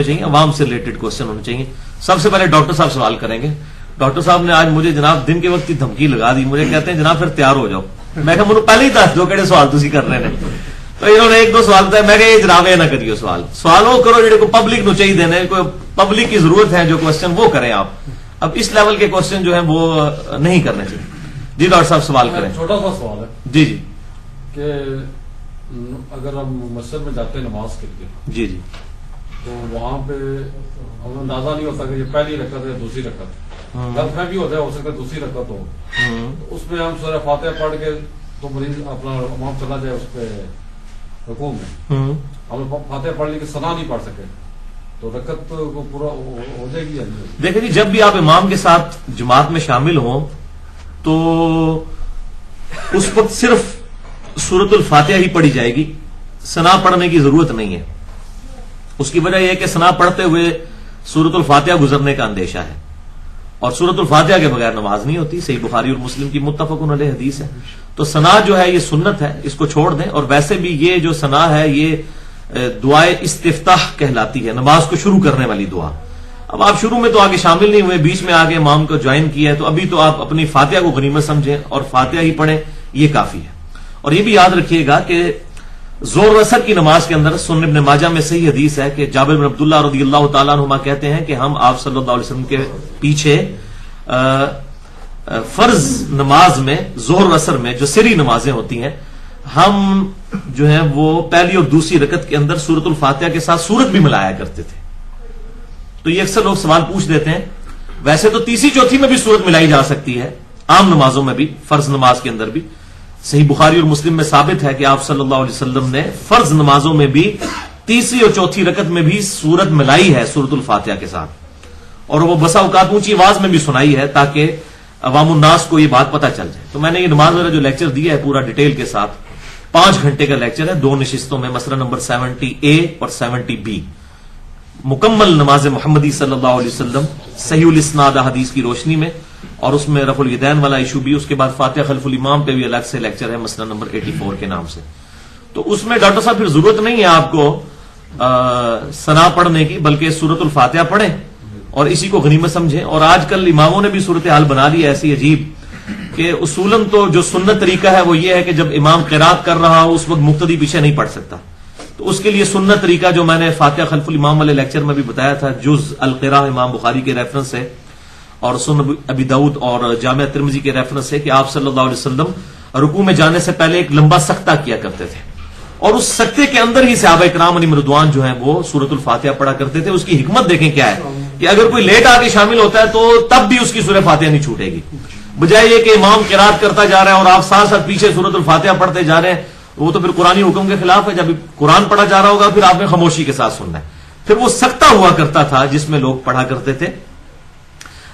چاہیے، عوام سے ریلیٹڈ کوشچن ہونے چاہیے. سب سے پہلے ڈاکٹر صاحب سوال کریں گے. ڈاکٹر صاحب نے آج مجھے جناب دن کے وقت کی دھمکی لگا دی. مجھے کہتے ہیں جناب پھر تیار ہو جاؤ. میں کہا مجھے پہلے ہی دس دو کہڑے سوال تسی کر رہے ہیں. تو انہوں نے ایک دو سوال بتایا. میں کہ جناب یہ نہ کریو سوال وہ کرو جڑے کو پبلک نو چاہیے دینے، کوئی پبلک کی ضرورت ہے جو کوشچن وہ کریں آپ. اب اس لیول کے کوشچن جو ہیں وہ نہیں کرنے چاہیے. جی ڈاکٹر صاحب سوال کریں. چھوٹا سا سوال ہے جی جی کہ اگر ہم مسجد میں جاتے ہیں نماز کے لیے جی جی تو وہاں پہ ہمیں اندازہ نہیں ہوتا کہ یہ پہلی رکعت ہے دوسری رکعت. غلط فہمی ہوتا ہے، ہو سکتا ہے دوسری رکعت ہو. تو اس میں ہم سورہ فاتحہ پڑھ کے تو مریض اپنا امام چلا جائے اس پہ رکوع میں، ہم فاتحہ پڑھ لی کہ ثنا نہیں پڑھ سکے تو رکعت کو پورا ہو جائے گی یا نہیں؟ دیکھیں جی، جب بھی آپ امام کے ساتھ جماعت میں شامل ہوں تو اس وقت صرف سورۃ الفاتحہ ہی پڑھی جائے گی، ثنا پڑھنے کی ضرورت نہیں ہے. اس کی وجہ یہ ہے کہ ثنا پڑھتے ہوئے سورۃ الفاتحہ گزرنے کا اندیشہ ہے، اور سورۃ الفاتحہ کے بغیر نماز نہیں ہوتی. صحیح بخاری اور مسلم کی متفق علیہ حدیث ہے. تو ثنا جو ہے یہ سنت ہے، اس کو چھوڑ دیں. اور ویسے بھی یہ جو ثنا ہے یہ دعائے استفتاح کہلاتی ہے، نماز کو شروع کرنے والی دعا. اب آپ شروع میں تو آگے شامل نہیں ہوئے، بیچ میں آگے امام کو جوائن کیا ہے، تو ابھی تو آپ اپنی فاتحہ کو غنیمت سمجھیں اور فاتحہ ہی پڑھیں، یہ کافی ہے. اور یہ بھی یاد رکھیے گا کہ ظہر اثر کی نماز کے اندر سنن ابن ماجہ میں صحیح حدیث ہے کہ جابر بن عبداللہ رضی اللہ تعالیٰ عنہما کہتے ہیں کہ ہم آپ صلی اللہ علیہ وسلم کے پیچھے فرض نماز میں ظہر اثر میں جو سری نمازیں ہوتی ہیں، ہم جو ہیں وہ پہلی اور دوسری رکعت کے اندر سورۃ الفاتحہ کے ساتھ سورت بھی ملایا کرتے تھے. تو یہ اکثر لوگ سوال پوچھ دیتے ہیں. ویسے تو تیسری چوتھی میں بھی سورت ملائی جا سکتی ہے، عام نمازوں میں بھی، فرض نماز کے اندر بھی. صحیح بخاری اور مسلم میں ثابت ہے کہ آپ صلی اللہ علیہ وسلم نے فرض نمازوں میں بھی تیسری اور چوتھی رکعت میں بھی سورت ملائی ہے سورۃ الفاتحہ کے ساتھ، اور وہ بسا اوقات اونچی آواز میں بھی سنائی ہے تاکہ عوام الناس کو یہ بات پتہ چل جائے. تو میں نے یہ نماز والا جو لیکچر دیا ہے پورا ڈیٹیل کے ساتھ، 5 گھنٹے کا لیکچر ہے، 2 نشستوں میں، مسئلہ نمبر 70A اور 70B، مکمل نماز محمدی صلی اللہ علیہ وسلم صحیح الاسناد حدیث کی روشنی میں، اور اس میں رفع الیدین والا ایشو بھی. اس کے بعد فاتحہ خلف الامام پہ بھی الگ سے لیکچر ہے، مسئلہ نمبر 84 کے نام سے. تو اس میں ڈاکٹر صاحب پھر ضرورت نہیں ہے آپ کو ثنا پڑھنے کی، بلکہ سورۃ الفاتحہ پڑھیں اور اسی کو غنیمت سمجھیں. اور آج کل اماموں نے بھی صورتحال بنا دی ایسی عجیب کہ اصولاً تو جو سنت طریقہ ہے وہ یہ ہے کہ جب امام قرات کر رہا ہو اس وقت مقتدی پیچھے نہیں پڑھ سکتا. تو اس کے لیے سنت طریقہ جو میں نے فاتحہ خلف الامام والے لیکچر میں بھی بتایا تھا، جز القراء امام بخاری کے ریفرنس سے اور سنن ابی داؤد اور جامع ترمذی کے ریفرنس سے، کہ آپ صلی اللہ علیہ وسلم رکوع میں جانے سے پہلے ایک لمبا سکتہ کیا کرتے تھے، اور اس سکتے کے اندر ہی صحابہ کرام علیہم رضوان جو ہیں وہ سورۃ الفاتحہ پڑھا کرتے تھے. اس کی حکمت دیکھیں کیا ہے کہ اگر کوئی لیٹ آ کے شامل ہوتا ہے تو تب بھی اس کی سورہ فاتحہ نہیں چھوٹے گی، بجائے یہ کہ امام قرات کرتا جا رہا ہے اور آپ ساتھ ساتھ پیچھے سورۃ الفاتحہ پڑھتے جا رہے ہیں. وہ تو پھر قرآنی حکم کے خلاف ہے. جب قرآن پڑھا جا رہا ہوگا پھر آپ نے خاموشی کے ساتھ سننا ہے. پھر وہ سکتہ ہوا کرتا تھا جس میں لوگ پڑھا کرتے تھے.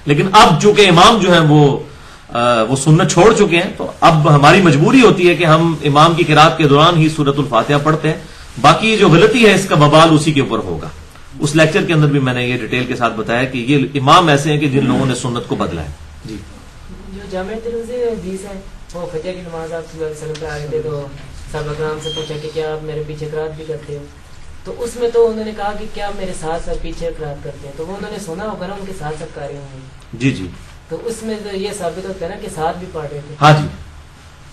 لیکن اب چونکہ امام جو ہیں وہ سنت چھوڑ چکے ہیں، تو اب ہماری مجبوری ہوتی ہے کہ ہم امام کی قرات کے دوران ہی سورۃ الفاتحہ پڑھتے ہیں. باقی جو غلطی ہے اس کا وبال اسی کے اوپر ہوگا. اس لیکچر کے اندر بھی میں نے یہ ڈیٹیل کے ساتھ بتایا کہ یہ امام ایسے ہیں کہ جن لوگوں نے سنت کو بدلا ہے. جی جو جامع ترمذی حدیث ہے، وہ فجر کی نماز آپ صلی اللہ علیہ وسلم پہ آ گئے تھے تو صحابہ کرام سے پوچھا کہ کیا آپ میرے پیچھے قرات بھی کرتے ہو؟ تو اس میں تو انہوں نے کہا کہ کیا میرے ساتھ ساتھ پیچھے قرات کرتے ہیں؟ تو وہ انہوں نے سنا ہوگا نا ان کے ساتھ ساتھ قاری ہوں گے. جی جی تو اس میں تو یہ ثابت ہوتا ہے نا کہ ساتھ بھی پڑھ رہے تھے. ہاں جی،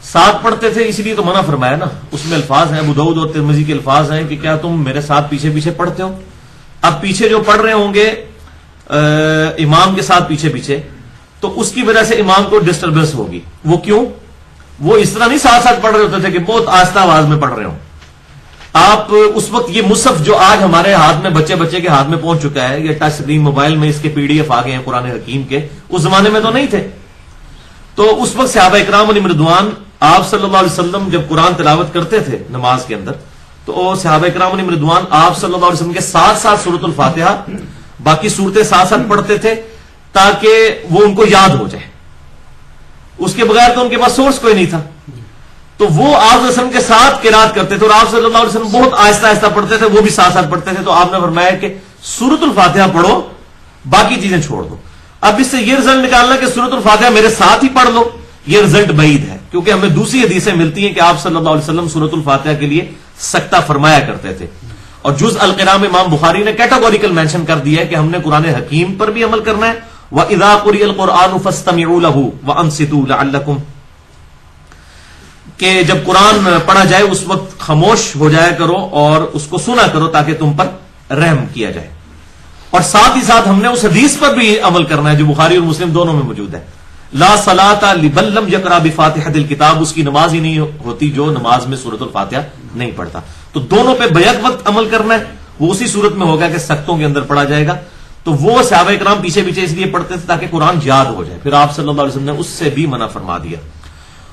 ساتھ پڑھتے تھے، اسی لیے تو منع فرمایا نا. اس میں الفاظ ہیں، ابو داؤد اور ترمذی کے الفاظ ہیں کہ کیا تم میرے ساتھ پیچھے پیچھے پڑھتے ہو. اب پیچھے جو پڑھ رہے ہوں گے امام کے ساتھ پیچھے پیچھے، تو اس کی وجہ سے امام کو ڈسٹربنس ہوگی. وہ کیوں؟ وہ اس طرح نہیں ساتھ ساتھ پڑھ رہے ہوتے تھے کہ بہت آہستہ آواز میں پڑھ رہے ہوں. آپ اس وقت یہ مصحف جو آج ہمارے ہاتھ میں بچے کے ہاتھ میں پہنچ چکا ہے، یہ ٹچ اسکرین موبائل میں اس کے PDF آ گئے ہیں قرآن حکیم کے، اس زمانے میں تو نہیں تھے. تو اس وقت صحابہ اکرام علیہم رضوان آپ صلی اللہ علیہ وسلم جب قرآن تلاوت کرتے تھے نماز کے اندر، تو صحابہ اکرام علیہم رضوان آپ صلی اللہ علیہ وسلم کے ساتھ ساتھ سورۃ الفاتحہ باقی صورتیں ساتھ ساتھ پڑھتے تھے تاکہ وہ ان کو یاد ہو جائے. اس کے بغیر تو ان کے پاس سورس کوئی نہیں تھا. تو وہ آپ صلی اللہ علیہ وسلم کے ساتھ قرات کرتے تھے، اور آپ صلی اللہ علیہ وسلم بہت آہستہ آہستہ پڑھتے تھے، وہ بھی ساتھ ساتھ پڑھتے تھے. تو آپ نے فرمایا کہ سورۃ الفاتحہ پڑھو، باقی چیزیں چھوڑ دو. اب اس سے یہ رزلٹ نکالنا کہ سورۃ الفاتحہ میرے ساتھ ہی پڑھ لو، یہ رزلٹ بعید ہے، کیونکہ ہمیں دوسری حدیثیں ملتی ہیں کہ آپ صلی اللہ علیہ وسلم سورۃ الفاتحہ کے لیے سکتہ فرمایا کرتے تھے. اور جز القراء میں امام بخاری نے کیٹاگوریکل مینشن کر دیا ہے کہ ہم نے قرآن حکیم پر بھی عمل کرنا ہے. وَإِذَا قُرِئَ الْقُرْآنُ فَاسْتَمِعُوا لَهُ وَأَنصِتُوا لَعَلَّكُمْ، کہ جب قرآن پڑھا جائے اس وقت خاموش ہو جایا کرو اور اس کو سنا کرو تاکہ تم پر رحم کیا جائے. اور ساتھ ہی ساتھ ہم نے اس حدیث پر بھی عمل کرنا ہے جو بخاری اور مسلم دونوں میں موجود ہے، لا صلاۃ لمن لم یقرأ بفاتحۃ الکتاب، اس کی نماز ہی نہیں ہوتی جو نماز میں سورۃ الفاتحہ نہیں پڑھتا. تو دونوں پہ بیک وقت عمل کرنا ہے. وہ اسی صورت میں ہوگا کہ سختوں کے اندر پڑھا جائے گا. تو وہ صحابہ کرام پیچھے پیچھے اس لیے پڑھتے تھے تاکہ قرآن یاد ہو جائے. پھر آپ صلی اللہ علیہ وسلم نے اس سے بھی منع فرما دیا.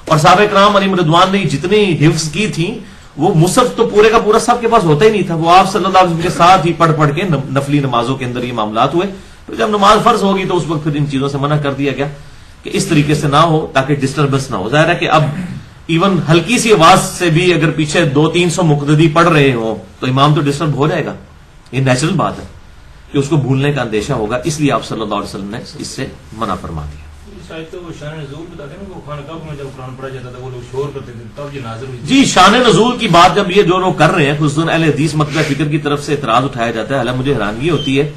اور صحابہ کرام علیہم رضوان نے جتنی حفظ کی تھی وہ مصحف تو پورے کا پورا سب کے پاس ہوتا ہی نہیں تھا. وہ آپ صلی اللہ علیہ وسلم کے ساتھ ہی پڑھ کے نفلی نمازوں کے اندر یہ معاملات ہوئے. تو جب نماز فرض ہوگی تو اس وقت پھر ان چیزوں سے منع کر دیا گیا کہ اس طریقے سے نہ ہو تاکہ ڈسٹربنس نہ ہو. ظاہر ہے کہ اب ایون ہلکی سی آواز سے بھی اگر پیچھے 200-300 مقتدی پڑھ رہے ہوں تو امام تو ڈسٹرب ہو جائے گا. یہ نیچرل بات ہے کہ اس کو بھولنے کا اندیشہ ہوگا. اس لیے آپ صلی اللہ علیہ وسلم نے اس سے منع فرما دیا. جی شان نزول کی بات جب یہ جو لوگ کر رہے ہیں خصوصاً اہل حدیث مکتبہ فکر کی طرف سے اعتراض اٹھایا جاتا ہے. حالانکہ مجھے حیرانگی ہوتی ہے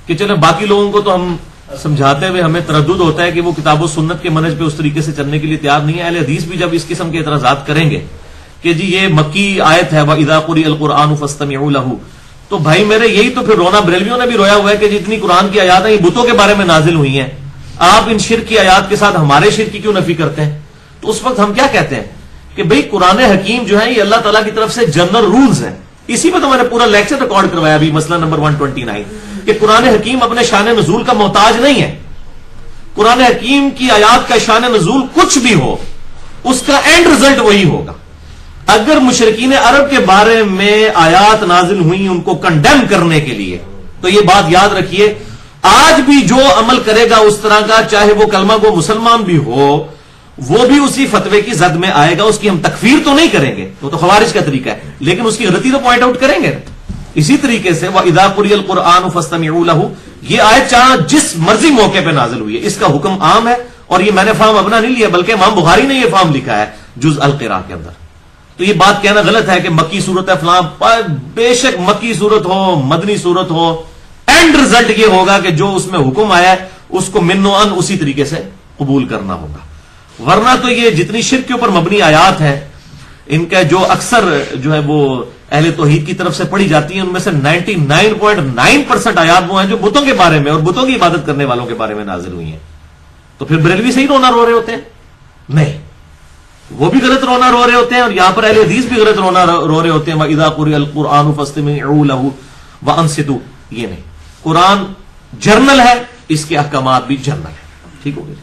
کہ چلے باقی لوگوں کو تو ہم سمجھاتے ہوئے ہمیں تردد ہوتا ہے کہ وہ کتاب و سنت کے منہج پہ اس طریقے سے چلنے کے لیے تیار نہیں ہے. اہل حدیث بھی جب اس قسم کے اعتراضات کریں گے کہ جی یہ مکی آیت ہے وَإِذَا قُرِئَ الْقُرْآنُ فَاسْتَمِعُوا لَهُ، تو بھائی میرے یہی تو پھر رونا بریلویوں نے بھی رویا ہوا ہے کہ جتنی قرآن کی آیات ہیں یہ بتوں کے بارے میں نازل ہوئی ہیں. آپ ان شرک کی آیات کے ساتھ ہمارے شرک کی کیوں نفی کرتے ہیں؟ تو اس وقت ہم کیا کہتے ہیں کہ بھئی قرآن حکیم جو ہے یہ اللہ تعالیٰ کی طرف سے جنرل رولز ہیں. اسی پہ تو میں نے پورا لیکچر ریکارڈ کروایا ابھی مسئلہ نمبر 129 کہ قرآن حکیم اپنے شان نزول کا محتاج نہیں ہے. قرآن حکیم کی آیات کا شان نزول کچھ بھی ہو اس کا اینڈ رزلٹ وہی ہوگا. اگر مشرکین عرب کے بارے میں آیات نازل ہوئی ان کو کنڈیم کرنے کے لیے تو یہ بات یاد رکھیے آج بھی جو عمل کرے گا اس طرح کا چاہے وہ کلمہ کو مسلمان بھی ہو وہ بھی اسی فتوے کی زد میں آئے گا. اس کی ہم تکفیر تو نہیں کریں گے، وہ تو خوارج کا طریقہ ہے، لیکن اس کی غلطی تو پوائنٹ آؤٹ کریں گے. اسی طریقے سے وَإِذَا قُرِئَ الْقُرْآنُ فَاسْتَمِعُوا لَهُ، یہ آیت چاہے جس مرضی موقع پہ نازل ہوئی ہے اس کا حکم عام ہے. اور یہ میں نے فہم اپنا نہیں لیا بلکہ امام بخاری نے یہ فہم لکھا ہے جز القراء کے اندر. تو یہ بات کہنا غلط ہے کہ مکی صورت ہے فلاں، بے شک مکی صورت ہو مدنی صورت ہو اینڈ رزلٹ یہ ہوگا کہ جو اس میں حکم آیا ہے اس کو من و ان اسی طریقے سے قبول کرنا ہوگا. ورنہ تو یہ جتنی شرک کے اوپر مبنی آیات ہیں ان کا جو اکثر جو ہے وہ اہل توحید کی طرف سے پڑھی جاتی ہیں ان میں سے 99.9% آیات وہ ہیں جو بتوں کے بارے میں اور بتوں کی عبادت کرنے والوں کے بارے میں نازل ہوئی ہیں. تو پھر بریلوی سے ہی رونا رو رہے ہوتے ہیں؟ نہیں، وہ بھی غلط رونا رو رہے ہوتے ہیں اور یہاں پر اہل حدیث بھی غلط رونا رو رہے ہوتے ہیں. وَإِذَا قُرِئَ الْقُرْآنُ فَاسْتَمِعُوا لَهُ وَأَنصِتُوا، یہ نہیں. قرآن جرنل ہے، اس کے احکامات بھی جرنل ہیں. ٹھیک ہو گیا.